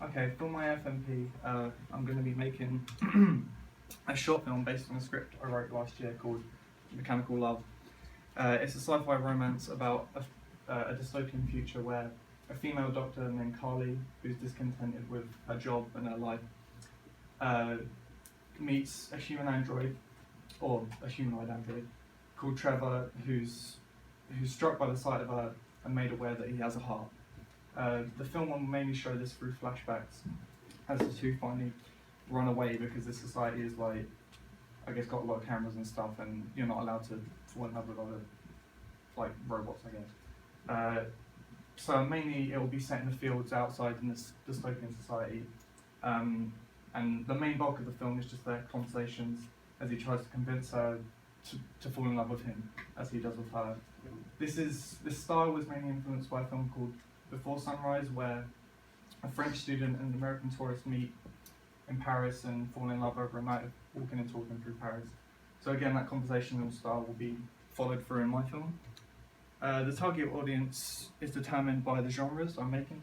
Okay, for my FMP, I'm going to be making a short film based on a script I wrote last year called Mechanical Love. It's a sci-fi romance about a dystopian future where a female doctor named Carly, who's discontented with her job and her life, meets a human android, or a humanoid android, called Trevor, who's struck by the sight of her and made aware that he has a heart. The film will mainly show this through flashbacks as the two finally run away because this society is like, I guess, got a lot of cameras and stuff, and you're not allowed to fall in love with other like robots, I guess. So mainly it will be set in the fields outside in this dystopian society, and the main bulk of the film is just their conversations as he tries to convince her to fall in love with him, as he does with her. This style was mainly influenced by a film called Before Sunrise, where a French student and an American tourist meet in Paris and fall in love over a night of walking and talking through Paris. So again, that conversational style will be followed through in my film. The target audience is determined by the genres I'm making,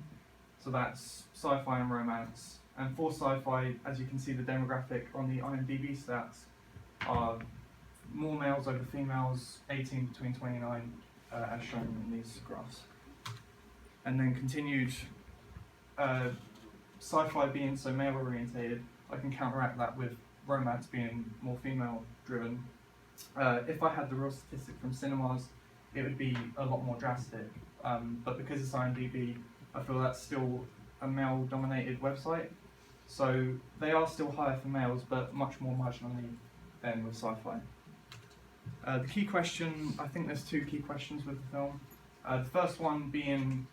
so that's sci-fi and romance. And for sci-fi, as you can see, the demographic on the IMDb stats are more males over females, 18 between 29, as shown in these graphs. And then continued sci-fi being so male orientated, I can counteract that with romance being more female driven. If I had the real statistic from cinemas, it would be a lot more drastic. But because it's IMDb, I feel that's still a male dominated website. So they are still higher for males, but much more marginally than with sci-fi. The key question, I think there's two key questions with the film. The first one being,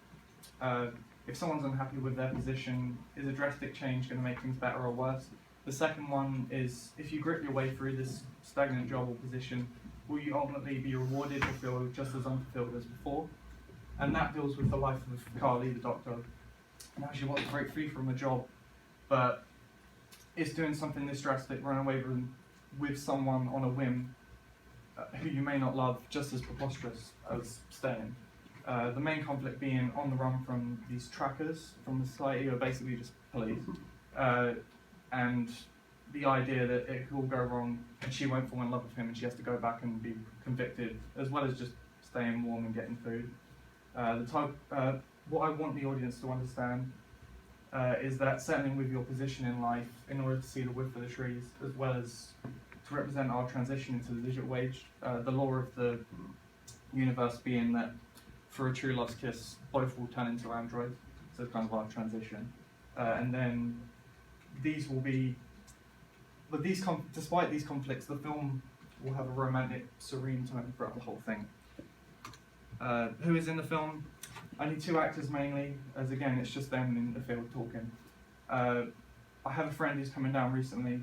if someone's unhappy with their position, is a drastic change going to make things better or worse? The second one is, if you grip your way through this stagnant job or position, will you ultimately be rewarded or feel just as unfulfilled as before? And that deals with the life of Carly, the doctor. Now she wants to break free from a job, but it's doing something this drastic, run away with someone on a whim who you may not love, just as preposterous as staying. The main conflict being on the run from these trackers from the society, or basically just police, and the idea that it could all go wrong and she won't fall in love with him and she has to go back and be convicted, as well as just staying warm and getting food. What I want the audience to understand is that settling with your position in life in order to see the wood for the trees, as well as to represent our transition into the digital age, the law of the universe being that for a true love's kiss, both will turn into androids, so it's kind of our transition. And then these will be, but despite these conflicts, the film will have a romantic, serene tone throughout the whole thing. Who is in the film? I need two actors mainly, as again, it's just them in the field talking. I have a friend who's coming down recently,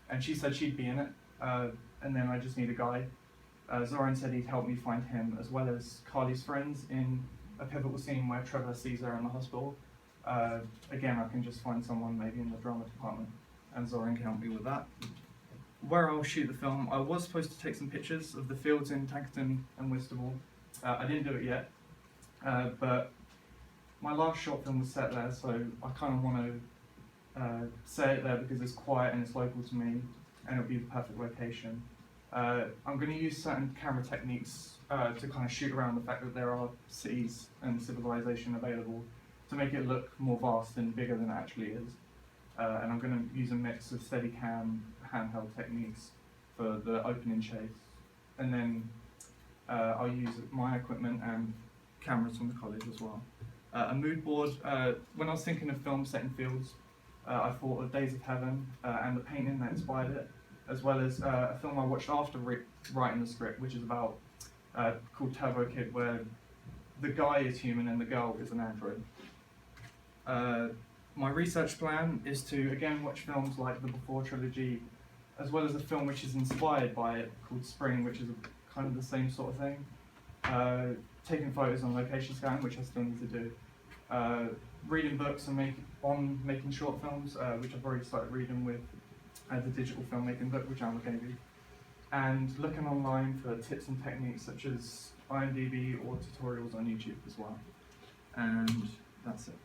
and she said she'd be in it, and then I just need a guy. Zoran said he'd help me find him, as well as Carly's friends in a pivotal scene where Trevor sees her in the hospital. Again, I can just find someone maybe in the drama department, and Zoran can help me with that. Where I'll shoot the film, I was supposed to take some pictures of the fields in Tankerton and Whitstable. I didn't do it yet, but my last short film was set there, so I kind of want to set it there because it's quiet and it's local to me, and it'll be the perfect location. I'm going to use certain camera techniques to kind of shoot around the fact that there are cities and civilization available to make it look more vast and bigger than it actually is. And I'm going to use a mix of Steadicam, handheld techniques for the opening chase. And then I'll use my equipment and cameras from the college as well. A mood board, when I was thinking of films set in fields, I thought of Days of Heaven and the painting that inspired it, as well as a film I watched after writing the script, which is about called Turbo Kid, where the guy is human and the girl is an android. My research plan is to again watch films like the Before trilogy, as well as a film which is inspired by it called Spring, which is kind of the same sort of thing. Taking photos on location scan, which I still need to do. Reading books and making short films, which I've already started reading with the digital filmmaking book, which Alma gave me. And looking online for tips and techniques such as IMDb or tutorials on YouTube as well. And that's it.